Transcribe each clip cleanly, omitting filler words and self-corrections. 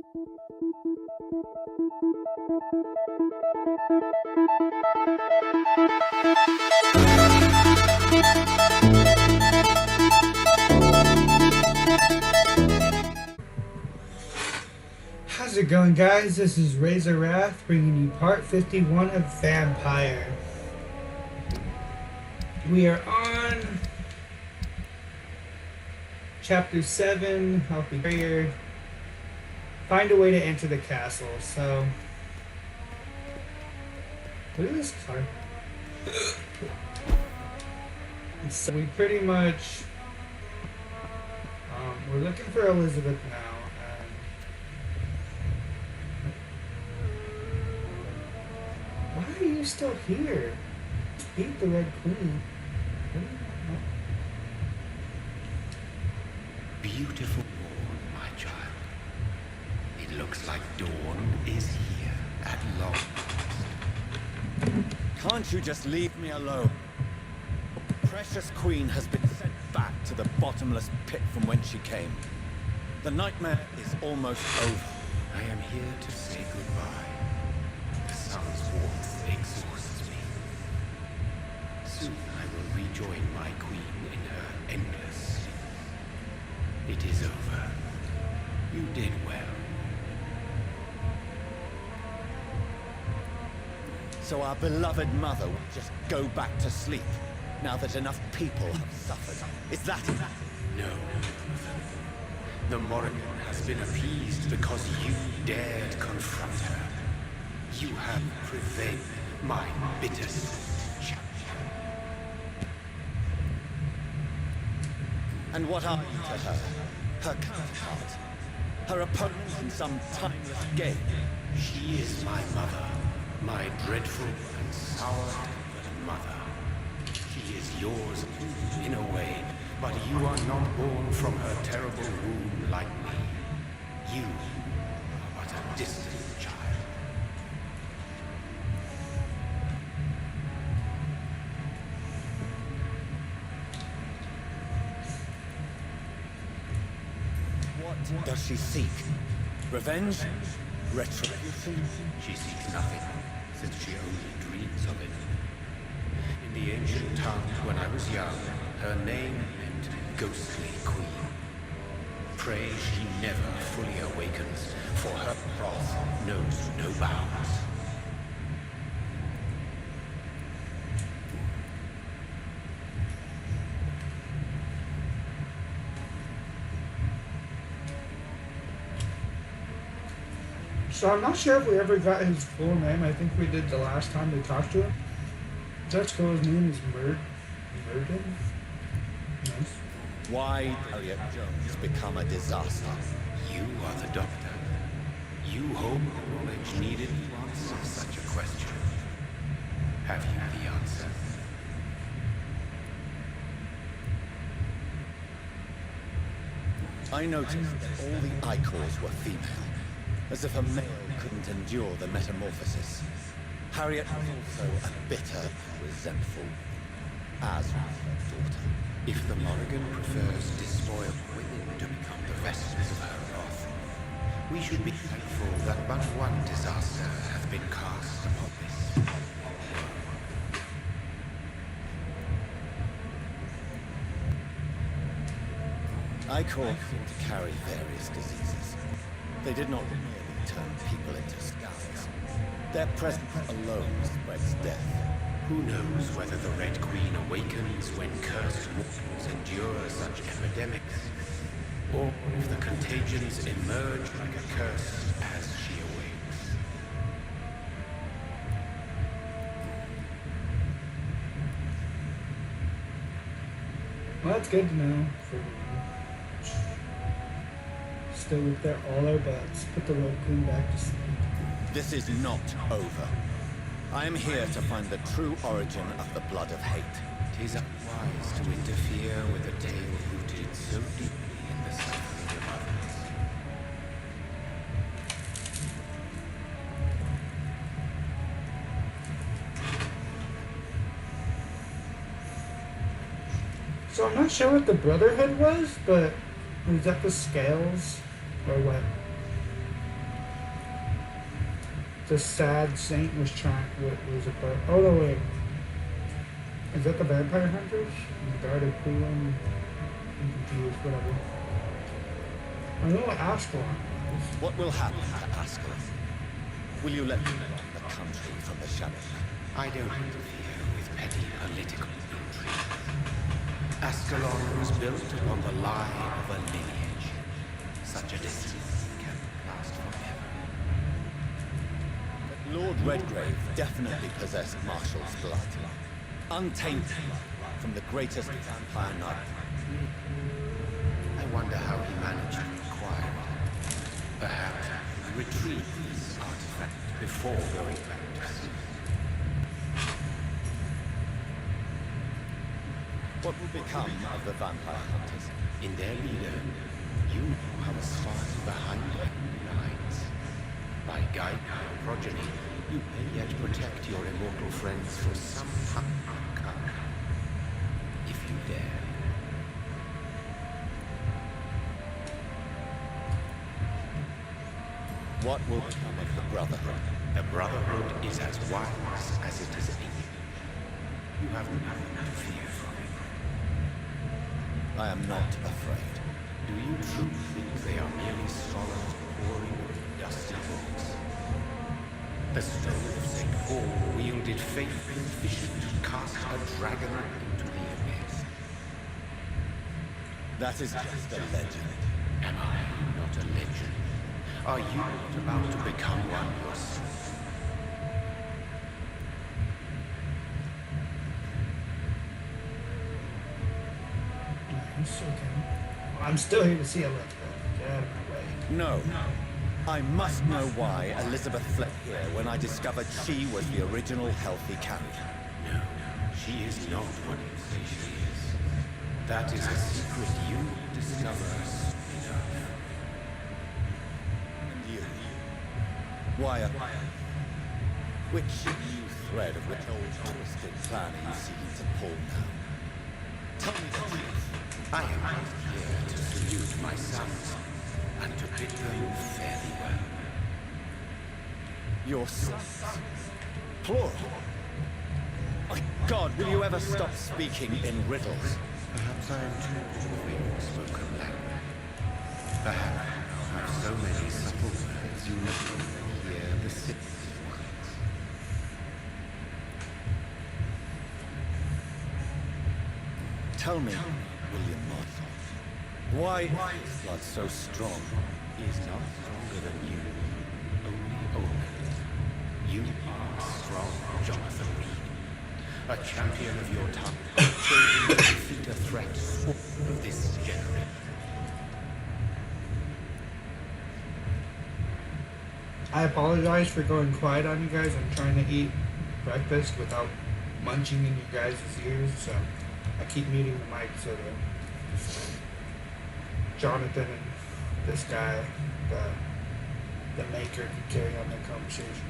How's it going, guys? This is Razor Wrath bringing you part 51 of Vampyr. We are on chapter 7, helping Vampyr find a way to enter the castle. So, look at this car. So we pretty much, we're looking for Elizabeth now. Why are you still here? Beat the Red Queen. Beautiful morn, my child. It looks like dawn is here at long last. Can't you just leave me alone? The precious queen has been sent back to the bottomless pit from whence she came. The nightmare is almost over. I am here to say goodbye. The sun's warmth exhausts me. Soon I will rejoin my queen in her endless sleep. It is over. You did well. So our beloved mother will just go back to sleep, now that enough people have suffered. Is that it? No. The Morrigan has been appeased because you dared confront her. You have prevailed, my bittersweet champion. And what are you to her? Her counterpart? Her opponent in some timeless game? She is my mother, my dreadful and sour-tempered mother. She is yours too, in a way, but you are not born from her terrible womb like me. You are but a distant child. What does she seek? Revenge? Retribution? She seeks nothing, since she only dreams of it. In the ancient tongue, when I was young, her name meant ghostly queen. Pray she never fully awakens, for her wrath knows no bounds. So I'm not sure if we ever got his full name. I think we did the last time we talked to him. Let's go. His name is Murden? Nice. Why did Harriet Jones become a disaster? You are the doctor. You hold the knowledge needed to answer such a question. Have you the answer? I noticed that all the Icors were female, as if a male couldn't endure the metamorphosis. Harriet was also a bitter, resentful, as was her daughter. If the Morrigan prefers despoiled women to become the vessels of her wrath, we should be thankful that but one disaster hath been cast upon this world. Icors seem to carry various diseases. They did not merely turn people into skulls. Their presence alone spreads death. Who knows whether the Red Queen awakens when cursed mortals endure such epidemics, or if the contagions emerge like a curse as she awakes. Well, that's good to know. Still with their all our butts. Put the Red Queen back to sleep. This is not over. I am here to find the true origin of the blood of hate. 'Tis unwise to interfere with a tale rooted so deeply in the suffering of others. So I'm not sure what the Brotherhood was, but was that the Scales or what? the sad saint was trying was a part. Oh no, wait. Is that the vampire hunters? The guard of Cleveland? I'm confused. Whatever. I know what Ascalon is. What will happen to Ascalon? Will you let me run the country from the shadows? I don't interfere with petty political intrigue. Ascalon was built upon the lie of a lineage. Such a distance can last forever. But Lord Redgrave definitely possessed Marshall's blood. Untainted from the greatest vampire knight. I wonder how he managed to acquire it. Perhaps retrieve this artifact before going back to sea. What will become of the vampire hunters? In their leader, you have a spy behind enemy lines. By guiding your progeny, you may yet protect your immortal friends for some time to come. If you dare. What will become of the Brotherhood? The Brotherhood is as wise as it is ancient. You have nothing to fear from it. I am not afraid. Do you truly think they are merely scholars pouring over dusty books? The stone of St. Paul wielded faith sufficient to cast a dragon into the abyss. That is just a legend. Am I not a legend? Are you not about to become one yourself? Nice, okay. I'm still here to see Elizabeth. Get out of my way. No. I must know why Elizabeth fled here when I discovered she was the original healthy carrier. No, she is not what you say she is. That is a secret you discover soon enough. And you? Why a... Which new thread of which old twisted plan are you seeking to pull now? Tell me the truth. I am not here to salute my sons and to bid them fare thee well. Your sons? Plural? My God, will you ever stop speaking in riddles? Perhaps I am too boring spoken language. Perhaps I have so many subtle words you never hear the simplest ones. Tell me, William Marshall, why is blood so strong? He is not stronger than you, only older. You are strong, Jonathan Reed, a champion of your time, chosen to defeat a threat of this generation. I apologize for going quiet on you guys. I'm trying to eat breakfast without munching in you guys' ears, so I keep muting the mic so that Jonathan and this guy, the maker, can carry on their conversation.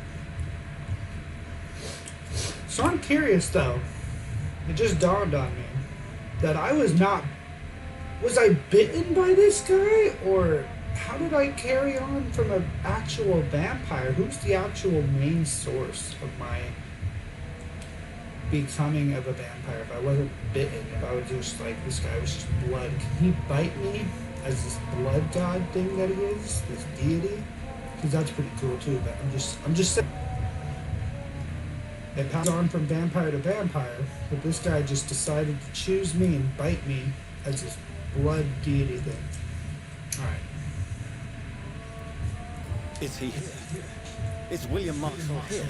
So I'm curious though, it just dawned on me that I was not, was I bitten by this guy, or how did I carry on from an actual vampire? Who's the actual main source of my becoming of a vampire? If I wasn't bitten, if I was just like, this guy was just blood, can he bite me as this blood god thing that he is, this deity? Because that's pretty cool too, but I'm just saying. It passed on from vampire to vampire, but this guy just decided to choose me and bite me as this blood deity thing. Alright. Is he here? Is William Marshall here?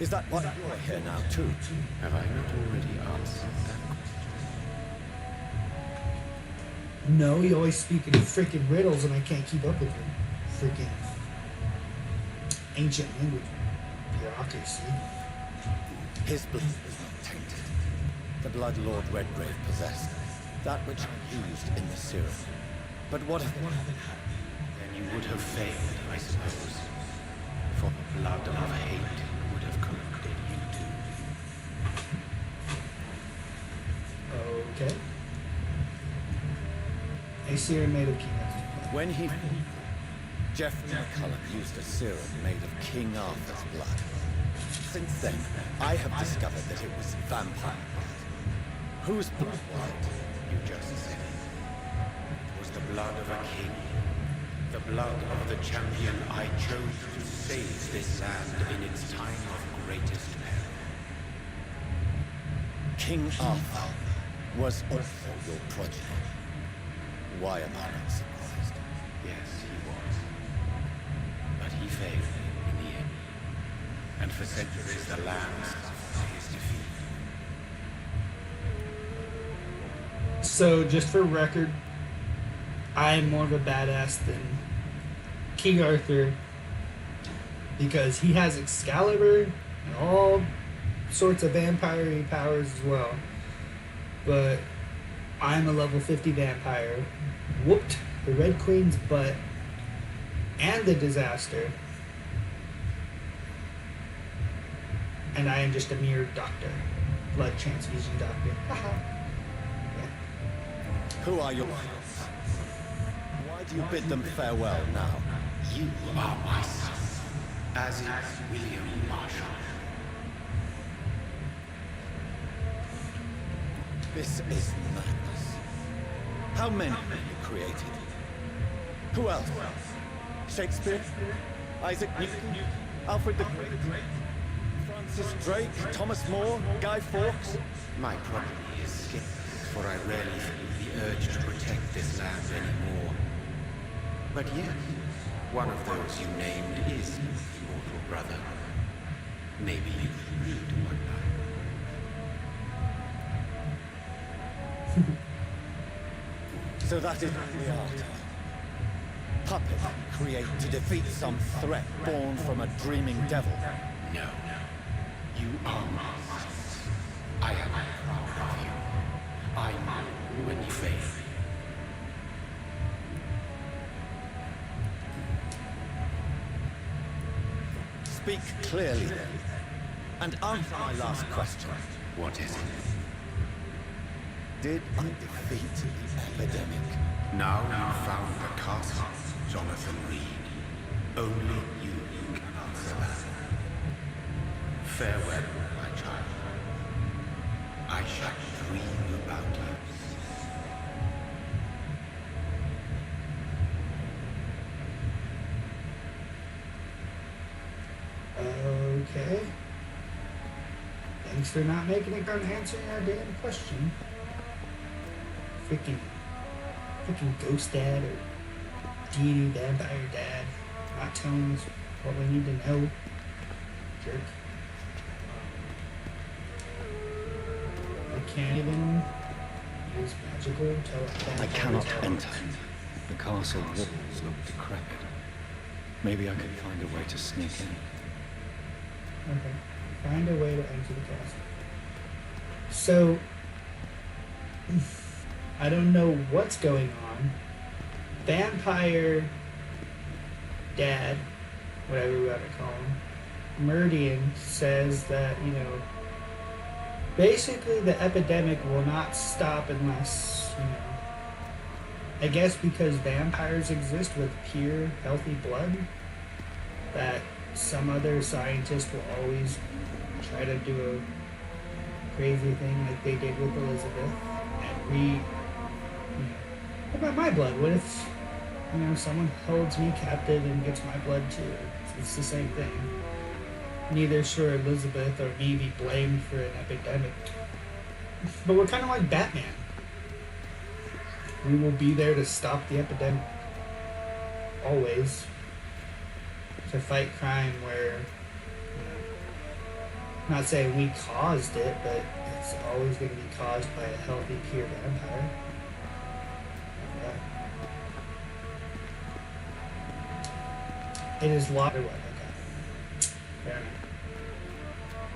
Is that why you're here now too? Have I not already answered that question? No, you always speak in freaking riddles and I can't keep up with you. Freaking ancient language bureaucracy. His blood was not tainted. The blood Lord Redgrave possessed. That which I used in the serum. But what if... Then you would have failed, I suppose. For the blood of hate would have corrupted you too. Okay. A serum made of peanuts. When he... Geoffrey McCullum used a serum made of King Arthur's blood. Since then, I have discovered that it was vampire blood. Whose blood was it? You just said it. It was the blood of a king. The blood of the champion I chose to save this land in its time of greatest peril. King Arthur was also your progeny. Why am I not surprised? Yes, he was. But he failed in the end. And for centuries the land suffered his defeat. So, just for record, I'm more of a badass than King Arthur because he has Excalibur and all sorts of vampire powers as well. But I'm a level 50 vampire, whooped the Red Queen's butt and the Disaster, and I am just a mere doctor, blood transfusion doctor. Yeah. Who are your rivals? Why do you bid them farewell now? You are my son, as is William Marshall. This is madness. How many have you created? Who else? Shakespeare? Isaac Newton? Alfred the Great? Francis Drake? Thomas More? Guy Fawkes? My progeny is scarce, for I rarely feel the urge to protect this land anymore. But yes, one of those you named is your immortal brother. Maybe you should read one night. So that is what we are. Puppet create to defeat some threat born from a dreaming devil. No. You are my sons. I am proud of you. I know when you fail. Speak clearly then, and answer my last question. What is it? Did I defeat the epidemic? Now you've found the castle, Jonathan Reed. Only you can answer that. Farewell, my child. I shall dream about you. Okay. Thanks for not making it on answering our damn question. Freaking ghost dad or deity vampire dad not telling us what we need to know. Jerk. I can't even use magical telepathy. I cannot enter. The castle walls look decrepit. Maybe I could find a way to sneak in. Okay. Find a way to enter the castle. So, I don't know what's going on. Vampire Dad, whatever we want to call him, Meridian says that, basically the epidemic will not stop unless, I guess because vampires exist with pure, healthy blood, that some other scientist will always try to do a crazy thing like they did with Elizabeth and what about my blood? What if, someone holds me captive and gets my blood too? It's the same thing. Neither should Elizabeth or me be blamed for an epidemic. But we're kind of like Batman. We will be there to stop the epidemic. Always. To fight crime where, not saying we caused it, but it's always going to be caused by a healthy, pure vampire. It is water what I got. Fair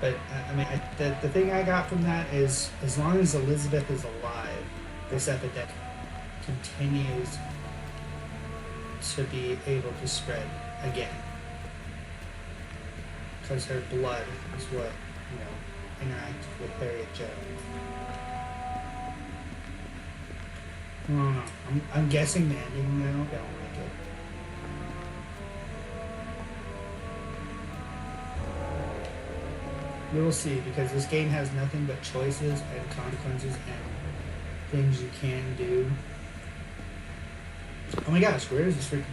enough. But the thing I got from that is, as long as Elizabeth is alive, this epidemic continues to be able to spread again. Because her blood is what, interacts with Harriet Jones. I don't know. I'm guessing Manning now. Don't like it. You will see, because this game has nothing but choices and consequences and things you can do. Oh my gosh, where is this freaking...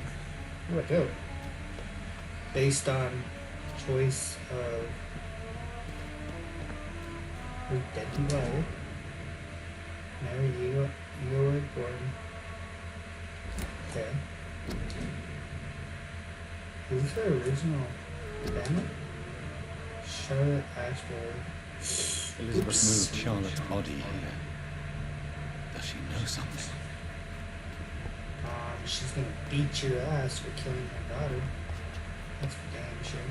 Where do I go? Based on choice of... Where's dead people out here? Mary Eaglewood, Gordon. Okay. Is this her original family? Charlotte Ashbury. Elizabeth Oops. moved Charlotte's body here. Does she know something? She's gonna beat your ass for killing her daughter. That's for damn sure.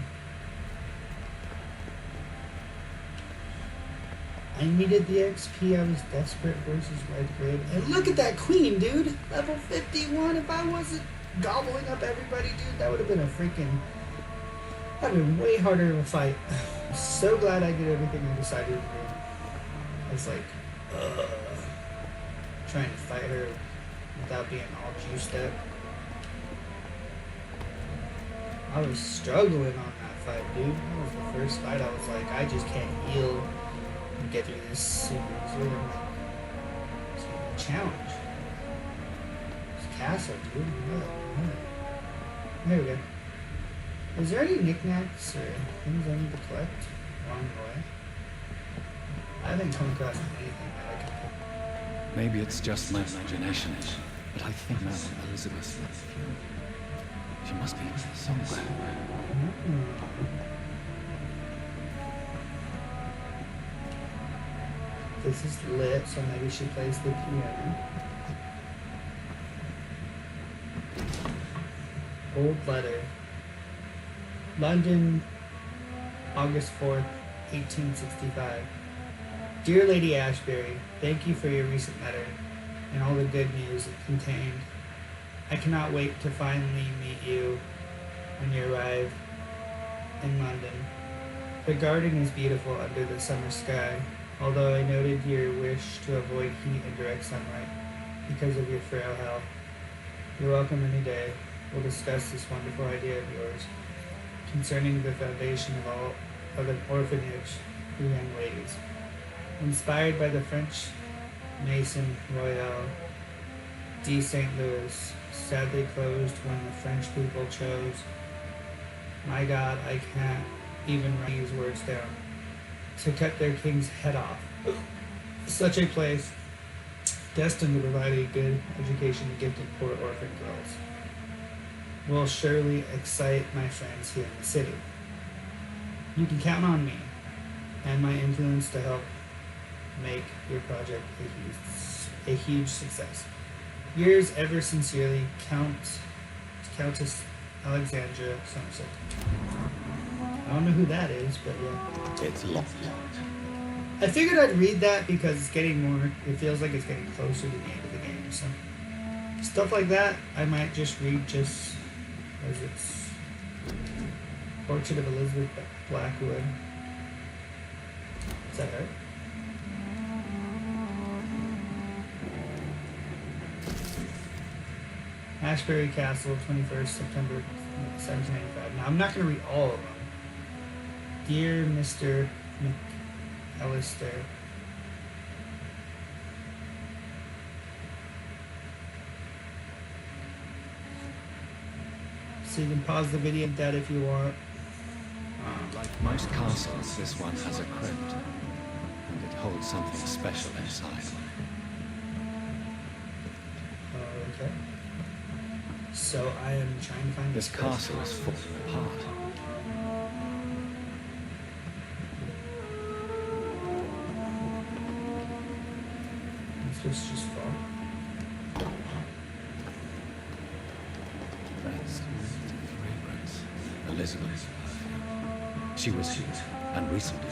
I needed the XP. I was desperate versus red grid. And look at that queen, dude! Level 51. If I wasn't gobbling up everybody, dude, that would have been a freaking... That would have been way harder of a fight. I'm so glad I did everything I decided to do. I was like, trying to fight her without being all juiced up. I was struggling on that fight, dude. That was the first fight. I was like, I just can't heal and get through this series. Really, it's a challenge. This castle, dude. There we go. Is there any knickknacks or things I need to collect along the way? I haven't come across anything that I can pick. Maybe it's just my imagination, but I think now Elizabeth... She must be somewhere. This is lit, so maybe she plays the piano. Old letter. London, August 4th, 1865. Dear Lady Ashbury, thank you for your recent letter and all the good news it contained. I cannot wait to finally meet you when you arrive in London. The garden is beautiful under the summer sky, although I noted your wish to avoid heat and direct sunlight because of your frail health. You're welcome any day. We'll discuss this wonderful idea of yours concerning the foundation of an orphanage for young ladies. Inspired by the French Maison Royale de St. Louis, sadly closed when the French people chose. My God, I can't even write these words down. To cut their king's head off. Such a place, destined to provide a good education to gifted poor orphan girls, will surely excite my friends here in the city. You can count on me and my influence to help make your project a huge success. Yours ever sincerely, Countess Alexandra Somerset. I don't know who that is, but yeah. It's locked. I figured I'd read that because it's getting more, it feels like it's getting closer to the end of the game. So stuff like that, I might just read just as it's Portrait of Elizabeth Blackwood. Is that right? Ashbury Castle, 21st September 1795. Now, I'm not going to read all of them. Dear Mr. McAllister, so you can pause the video and that if you want. Like most castles, this one has a crypt, and it holds something special inside. Okay. So I am trying to find This castle is falling apart. It's just fall. That's fragrance. Elizabeth. She was here, and recently.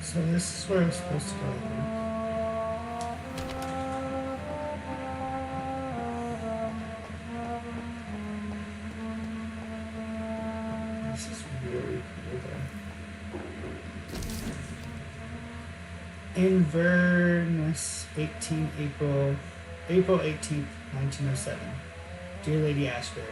So this is where I'm supposed to go, I think. This is really cool though. Inverness, 18 April April 18th, 1907. Dear Lady Ashbury.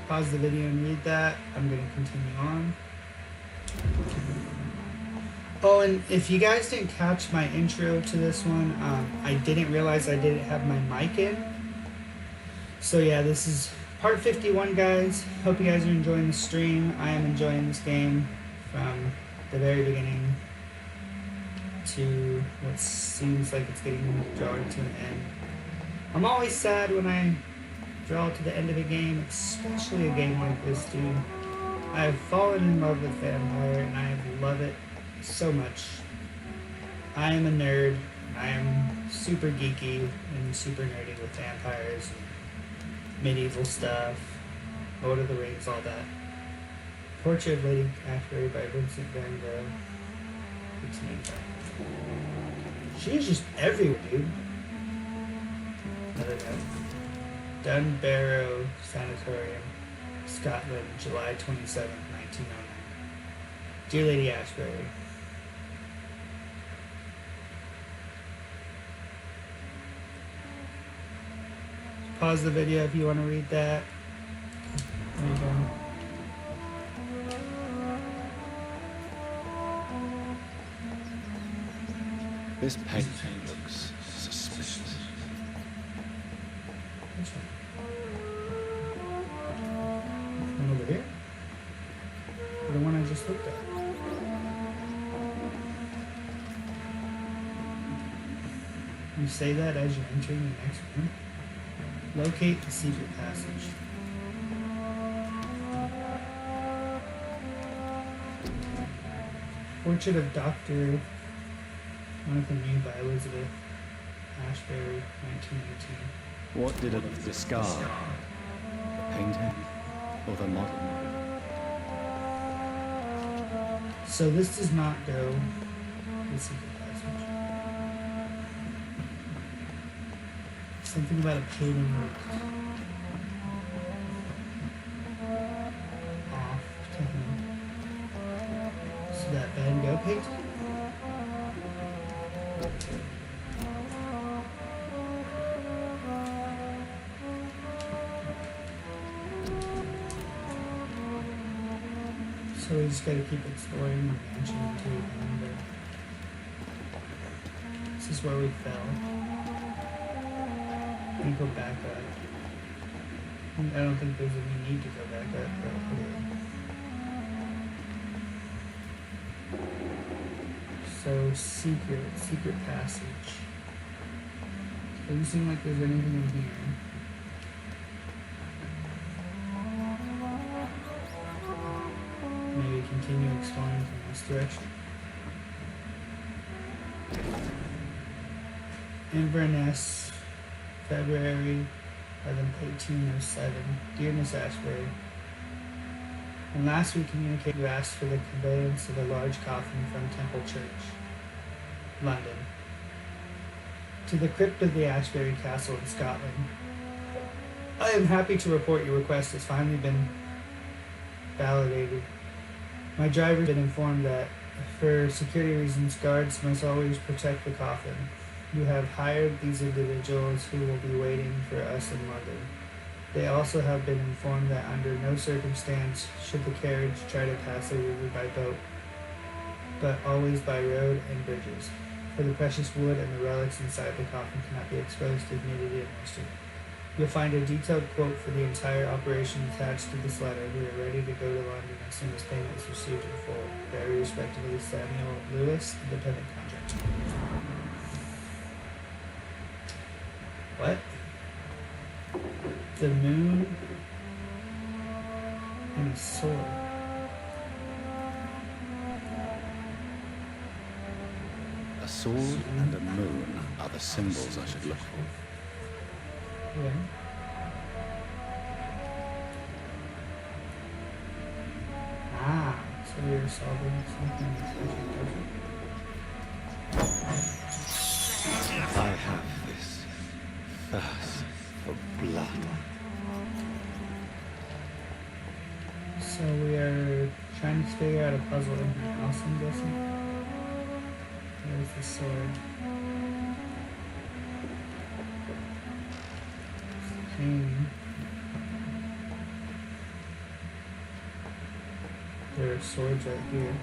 Pause the video and read that. I'm going to continue on. Oh, and if you guys didn't catch my intro to this one, I didn't realize I didn't have my mic in. So yeah, this is part 51, guys. Hope you guys are enjoying the stream. I am enjoying this game from the very beginning to what seems like it's getting drawn to an end. I'm always sad when I draw to the end of a game, especially a game like this, dude. I have fallen in love with Vampyr, and I love it so much. I am a nerd. I am super geeky and super nerdy with vampires and medieval stuff, Lord of the Rings, all that. Portrait of Lady Ashbury by Vincent Van Gogh. It's named that. She is just everywhere, dude. Another note. Dunbarrow Sanatorium, Scotland, July 27, 1909. Dear Lady Ashbury. Pause the video if you want to read that. There you go. This painting looks suspicious. Which one? One over here? Or the one I just looked at? You say that as you're entering the next room. Locate the secret passage. Portrait of Dr. Jonathan New by Elizabeth Ashbury, 1918. What did it discard? The painting or the model? So this does not go to the secret passage. Something about a painting off to him. So that Van Gogh painting? So we just gotta keep exploring the mansion until we find it. This is where we fell. We go back up. I don't think there's any need to go back up, but okay. So secret passage. Doesn't seem like there's anything in here. Maybe continue exploring from this direction. Inverness, February 11th, 1807. Dear Miss Ashbury, when last we communicated, you asked for the conveyance of a large coffin from Temple Church, London, to the crypt of the Ashbury Castle in Scotland. I am happy to report your request has finally been validated. My driver has been informed that, for security reasons, guards must always protect the coffin. You have hired these individuals who will be waiting for us in London. They also have been informed that under no circumstance should the carriage try to pass the river by boat, but always by road and bridges, for the precious wood and the relics inside the coffin cannot be exposed to humidity and moisture. You'll find a detailed quote for the entire operation attached to this letter. We are ready to go to London as soon as payment is received in full. Very respectfully, Samuel Lewis, independent contractor. What? The moon and a sword. A sword and a moon are the symbols I should look for. Yeah. Ah, so you're solving something that's I have this thirst for blood. So we are trying to figure out a puzzle in her house, I'm guessing. There's the sword. Pain. There are swords right here.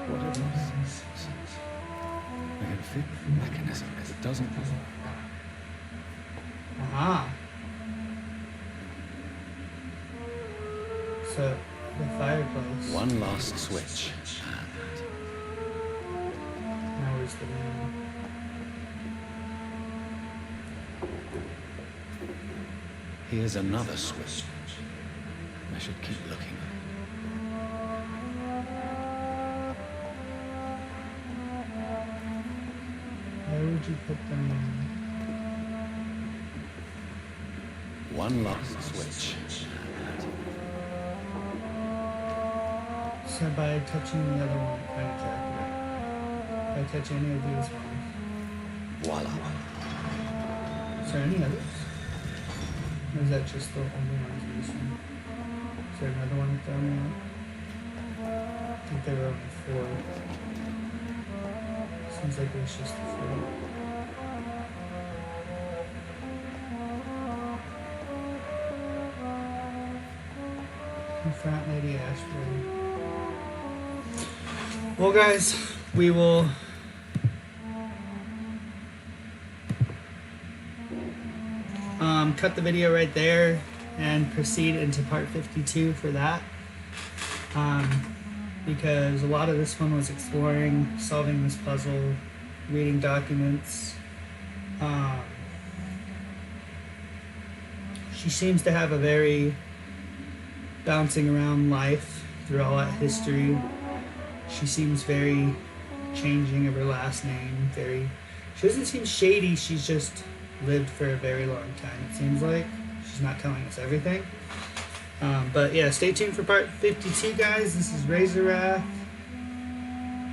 What it is. I can feel the mechanism. It doesn't. Aha! So, the fireplace. One last switch. Now where's the moon? Here's another switch. I should keep looking. Where would you put them in? One last switch. So by touching the other one, I exactly. If I touch any of these ones. Voila. Is there any others? Or is that just the only one to this one? Is there another one with the only one? I think there were only 4. Seems like it was just the 4. Confront Lady Ashford. Well, guys, we will cut the video right there and proceed into part 52 for that. Because a lot of this one was exploring, solving this puzzle, reading documents. She seems to have a very bouncing around life through all that history. She seems very changing of her last name. She doesn't seem shady. She's just lived for a very long time, it seems like. She's not telling us everything. But yeah, stay tuned for part 52, guys. This is Razor Wrath.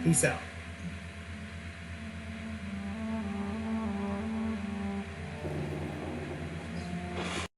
Peace out.